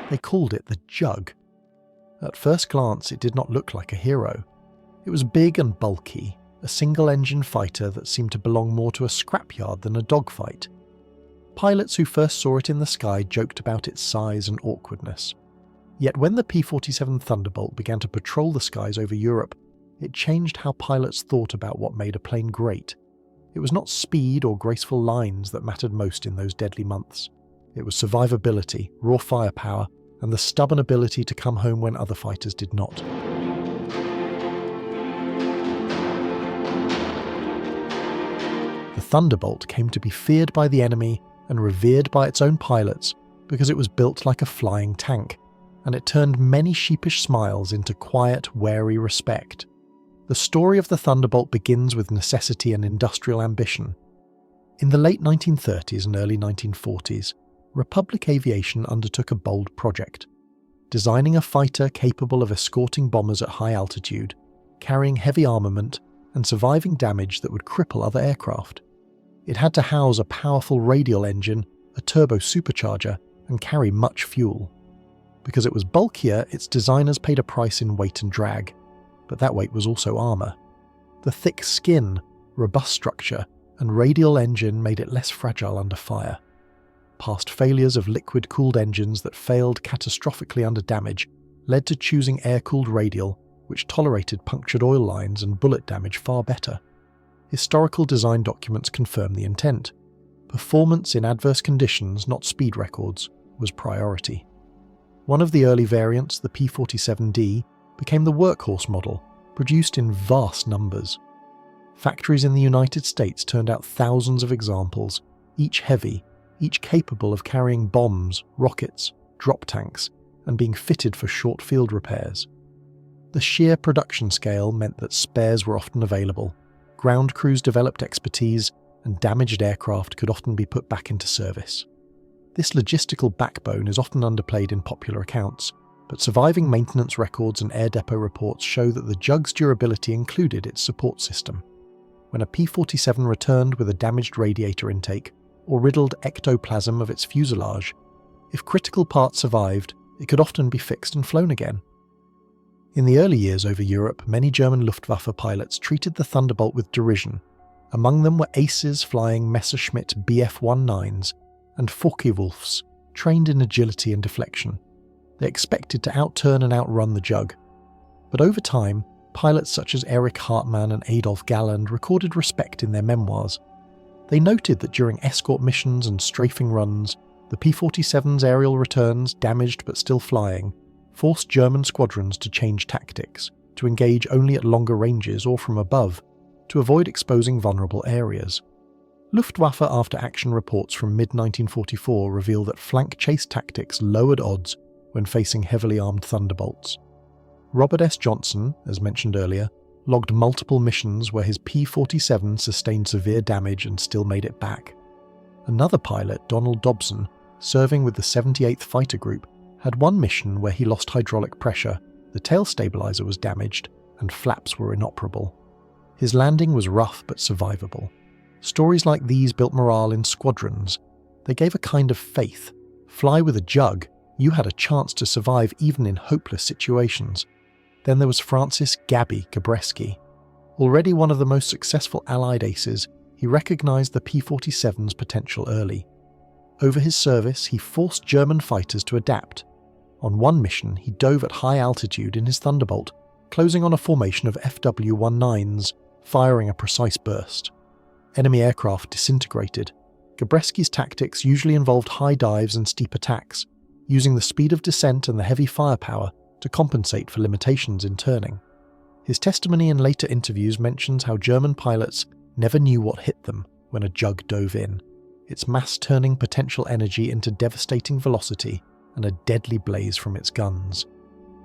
They called it the Jug. At first glance, it did not look like a hero. It was big and bulky, a single-engine fighter that seemed to belong more to a scrapyard than a dogfight. Pilots who first saw it in the sky joked about its size and awkwardness. Yet when the P-47 Thunderbolt began to patrol the skies over Europe, it changed how pilots thought about what made a plane great. It was not speed or graceful lines that mattered most in those deadly months. It was survivability, raw firepower, and the stubborn ability to come home when other fighters did not. The Thunderbolt came to be feared by the enemy and revered by its own pilots because it was built like a flying tank, and it turned many sheepish smiles into quiet, wary respect. The story of the Thunderbolt begins with necessity and industrial ambition. In the late 1930s and early 1940s, Republic Aviation undertook a bold project, designing a fighter capable of escorting bombers at high altitude, carrying heavy armament, and surviving damage that would cripple other aircraft. It had to house a powerful radial engine, a turbo supercharger, and carry much fuel. Because it was bulkier, its designers paid a price in weight and drag, but that weight was also armour. The thick skin, robust structure, and radial engine made it less fragile under fire. Past failures of liquid-cooled engines that failed catastrophically under damage led to choosing air-cooled radial, which tolerated punctured oil lines and bullet damage far better. Historical design documents confirm the intent. Performance in adverse conditions, not speed records, was priority. One of the early variants, the P-47D, became the workhorse model, produced in vast numbers. Factories in the United States turned out thousands of examples, each heavy, each capable of carrying bombs, rockets, drop tanks, and being fitted for short field repairs. The sheer production scale meant that spares were often available, ground crews developed expertise, and damaged aircraft could often be put back into service. This logistical backbone is often underplayed in popular accounts, but surviving maintenance records and air depot reports show that the Jug's durability included its support system. When a P-47 returned with a damaged radiator intake or riddled ectoplasm of its fuselage, if critical parts survived, it could often be fixed and flown again. In the early years over Europe, many German Luftwaffe pilots treated the Thunderbolt with derision. Among them were aces flying Messerschmitt Bf-19s and Focke-Wulfs, trained in agility and deflection. They expected to outturn and outrun the Jug. But over time, pilots such as Erich Hartmann and Adolf Galland recorded respect in their memoirs. They noted that during escort missions and strafing runs, the P-47's aerial returns, damaged but still flying, forced German squadrons to change tactics, to engage only at longer ranges or from above, to avoid exposing vulnerable areas. Luftwaffe after-action reports from mid-1944 reveal that flank chase tactics lowered odds when facing heavily armed Thunderbolts. Robert S. Johnson, as mentioned earlier, logged multiple missions where his P-47 sustained severe damage and still made it back. Another pilot, Donald Dobson, serving with the 78th Fighter Group, had one mission where he lost hydraulic pressure, the tail stabilizer was damaged, and flaps were inoperable. His landing was rough but survivable. Stories like these built morale in squadrons. They gave a kind of faith. Fly with a Jug, you had a chance to survive even in hopeless situations. Then there was Francis Gabby Gabreski. Already one of the most successful Allied aces, he recognized the P-47's potential early. Over his service, he forced German fighters to adapt. On one mission, he dove at high altitude in his Thunderbolt, closing on a formation of FW-19s, firing a precise burst. Enemy aircraft disintegrated. Gabreski's tactics usually involved high dives and steep attacks, using the speed of descent and the heavy firepower to compensate for limitations in turning. His testimony in later interviews mentions how German pilots never knew what hit them when a Jug dove in, its mass-turning potential energy into devastating velocity and a deadly blaze from its guns.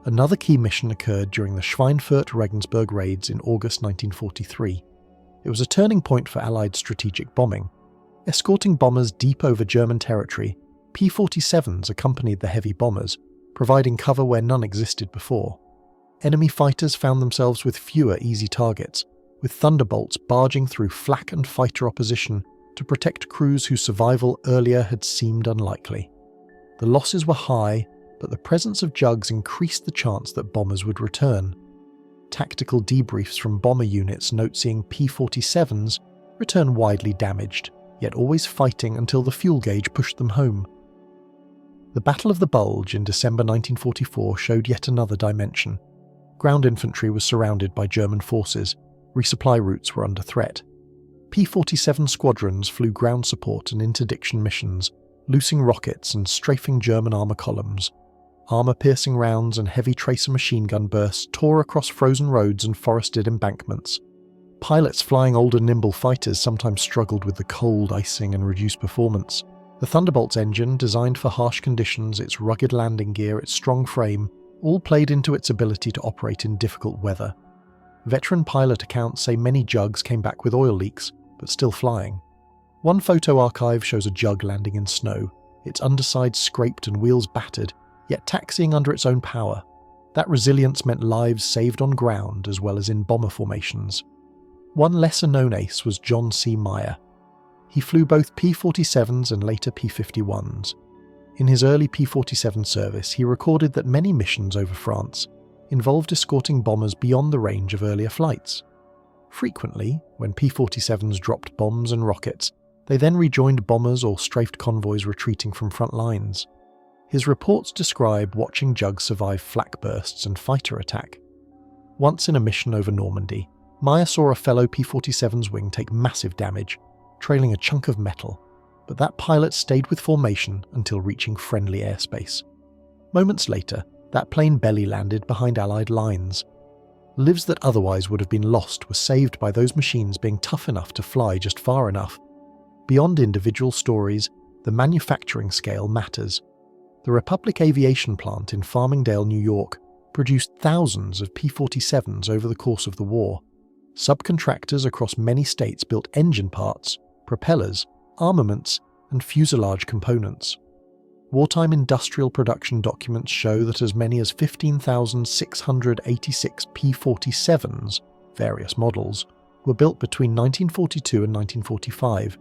Another key mission occurred during the Schweinfurt-Regensburg raids in August 1943. It was a turning point for Allied strategic bombing. Escorting bombers deep over German territory, P-47s accompanied the heavy bombers, providing cover where none existed before. Enemy fighters found themselves with fewer easy targets, with Thunderbolts barging through flak and fighter opposition to protect crews whose survival earlier had seemed unlikely. The losses were high, but the presence of jugs increased the chance that bombers would return. Tactical debriefs from bomber units note seeing P-47s return widely damaged, yet always fighting until the fuel gauge pushed them home. The Battle of the Bulge in December 1944 showed yet another dimension. Ground infantry was surrounded by German forces, resupply routes were under threat. P-47 squadrons flew ground support and interdiction missions, loosing rockets and strafing German armour columns. Armour-piercing rounds and heavy tracer machine gun bursts tore across frozen roads and forested embankments. Pilots flying older nimble fighters sometimes struggled with the cold, icing and reduced performance. The Thunderbolt's engine, designed for harsh conditions, its rugged landing gear, its strong frame, all played into its ability to operate in difficult weather. Veteran pilot accounts say many jugs came back with oil leaks, but still flying. One photo archive shows a jug landing in snow, its underside scraped and wheels battered, yet taxiing under its own power. That resilience meant lives saved on ground as well as in bomber formations. One lesser-known ace was John C. Meyer. He flew both P-47s and later P-51s. In his early P-47 service, he recorded that many missions over France involved escorting bombers beyond the range of earlier flights. Frequently, when P-47s dropped bombs and rockets, they then rejoined bombers or strafed convoys retreating from front lines. His reports describe watching jugs survive flak bursts and fighter attack. Once in a mission over Normandy, Meyer saw a fellow P-47's wing take massive damage, trailing a chunk of metal, but that pilot stayed with formation until reaching friendly airspace. Moments later, that plane belly landed behind Allied lines. Lives that otherwise would have been lost were saved by those machines being tough enough to fly just far enough. Beyond individual stories, the manufacturing scale matters. The Republic Aviation Plant in Farmingdale, New York, produced thousands of P-47s over the course of the war. Subcontractors across many states built engine parts, propellers, armaments, and fuselage components. Wartime industrial production documents show that as many as 15,686 P-47s, various models, were built between 1942 and 1945.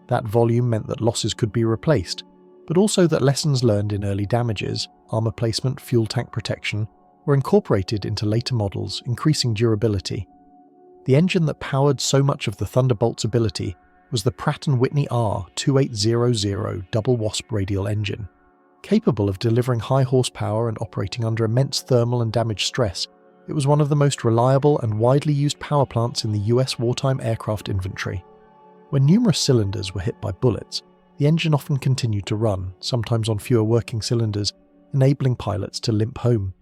That volume meant that losses could be replaced, but also that lessons learned in early damages, armour placement, fuel tank protection, were incorporated into later models, increasing durability. The engine that powered so much of the Thunderbolt's ability was the Pratt Whitney R-2800 double wasp radial engine. Capable of delivering high horsepower and operating under immense thermal and damage stress, it was one of the most reliable and widely used power plants in the US wartime aircraft inventory. When numerous cylinders were hit by bullets, the engine often continued to run, sometimes on fewer working cylinders, enabling pilots to limp home.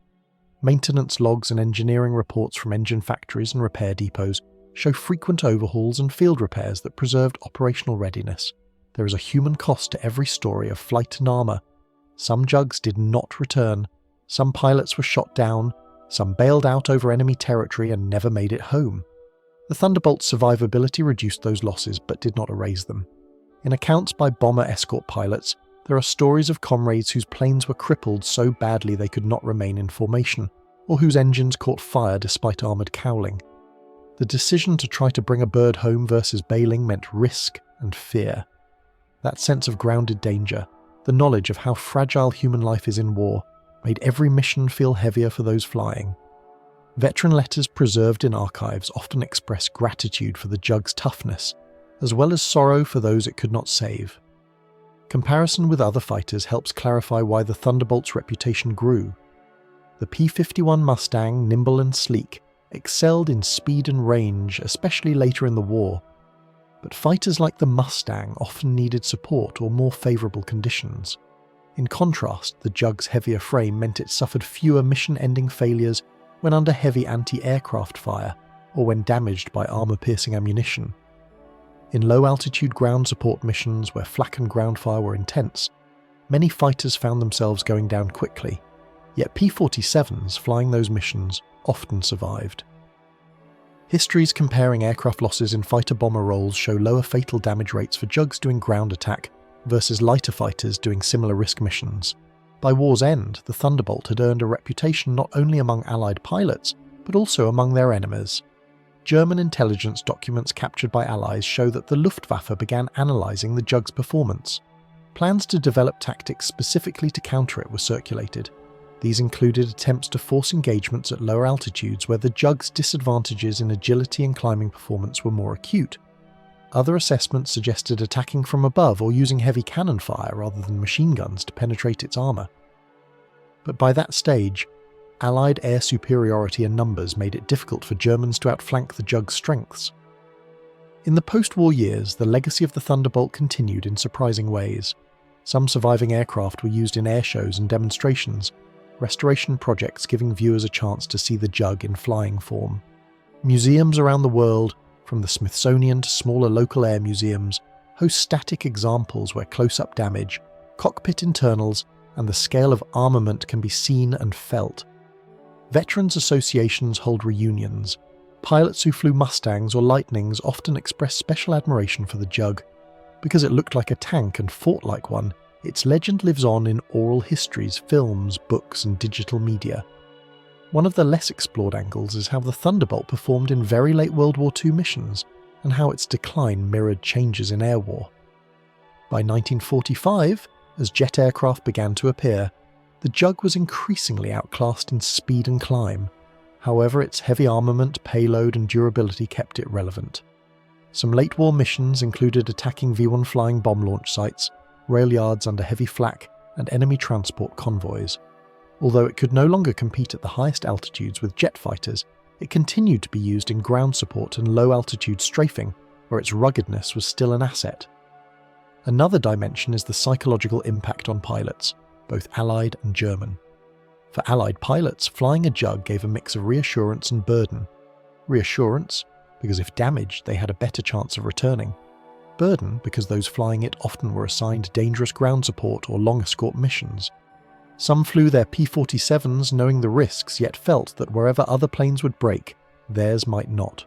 Maintenance logs and engineering reports from engine factories and repair depots show frequent overhauls and field repairs that preserved operational readiness. There is a human cost to every story of flight and armour. Some jugs did not return, some pilots were shot down, some bailed out over enemy territory and never made it home. The Thunderbolt's survivability reduced those losses but did not erase them. In accounts by bomber escort pilots, there are stories of comrades whose planes were crippled so badly they could not remain in formation, or whose engines caught fire despite armoured cowling. The decision to try to bring a bird home versus bailing meant risk and fear. That sense of grounded danger, the knowledge of how fragile human life is in war, made every mission feel heavier for those flying. Veteran letters preserved in archives often express gratitude for the jug's toughness, as well as sorrow for those it could not save. Comparison with other fighters helps clarify why the Thunderbolt's reputation grew. The P-51 Mustang, nimble and sleek, excelled in speed and range, especially later in the war. But fighters like the Mustang often needed support or more favourable conditions. In contrast, the jug's heavier frame meant it suffered fewer mission-ending failures when under heavy anti-aircraft fire or when damaged by armour-piercing ammunition. In low-altitude ground support missions where flak and ground fire were intense, many fighters found themselves going down quickly, yet P-47s flying those missions often survived. Histories comparing aircraft losses in fighter-bomber roles show lower fatal damage rates for jugs doing ground attack versus lighter fighters doing similar risk missions. By war's end, the Thunderbolt had earned a reputation not only among Allied pilots, but also among their enemies. German intelligence documents captured by Allies show that the Luftwaffe began analysing the jug's performance. Plans to develop tactics specifically to counter it were circulated. These included attempts to force engagements at lower altitudes where the Jug's disadvantages in agility and climbing performance were more acute. Other assessments suggested attacking from above or using heavy cannon fire rather than machine guns to penetrate its armour. But by that stage, Allied air superiority in numbers made it difficult for Germans to outflank the Jug's strengths. In the post-war years, the legacy of the Thunderbolt continued in surprising ways. Some surviving aircraft were used in air shows and demonstrations, restoration projects giving viewers a chance to see the Jug in flying form. Museums around the world, from the Smithsonian to smaller local air museums, host static examples where close-up damage, cockpit internals, and the scale of armament can be seen and felt. Veterans associations hold reunions. Pilots who flew Mustangs or Lightnings often express special admiration for the Jug. Because it looked like a tank and fought like one, its legend lives on in oral histories, films, books, and digital media. One of the less explored angles is how the Thunderbolt performed in very late World War II missions, and how its decline mirrored changes in air war. By 1945, as jet aircraft began to appear, the Jug was increasingly outclassed in speed and climb. However, its heavy armament, payload, and durability kept it relevant. Some late war missions included attacking V-1 flying bomb launch sites, rail yards under heavy flak, and enemy transport convoys. Although it could no longer compete at the highest altitudes with jet fighters, it continued to be used in ground support and low-altitude strafing, where its ruggedness was still an asset. Another dimension is the psychological impact on pilots, both Allied and German. For Allied pilots, flying a Jug gave a mix of reassurance and burden. Reassurance, because if damaged, they had a better chance of returning. Burden, because those flying it often were assigned dangerous ground support or long escort missions. Some flew their P-47s knowing the risks, yet felt that wherever other planes would break, theirs might not.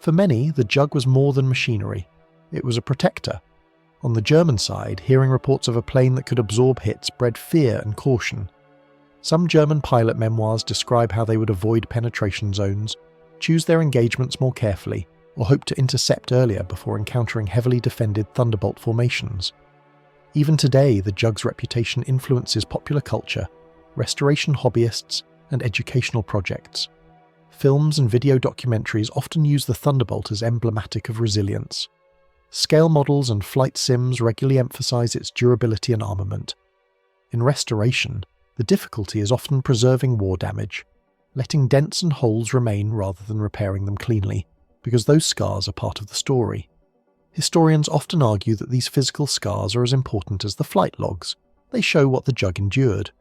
For many, the Jug was more than machinery. It was a protector. On the German side, hearing reports of a plane that could absorb hits bred fear and caution. Some German pilot memoirs describe how they would avoid penetration zones, choose their engagements more carefully, or hope to intercept earlier before encountering heavily defended Thunderbolt formations. Even today, the Jug's reputation influences popular culture, restoration hobbyists, and educational projects. Films and video documentaries often use the Thunderbolt as emblematic of resilience. Scale models and flight sims regularly emphasize its durability and armament. In restoration, the difficulty is often preserving war damage, letting dents and holes remain rather than repairing them cleanly, because those scars are part of the story. Historians often argue that these physical scars are as important as the flight logs. They show what the Jug endured.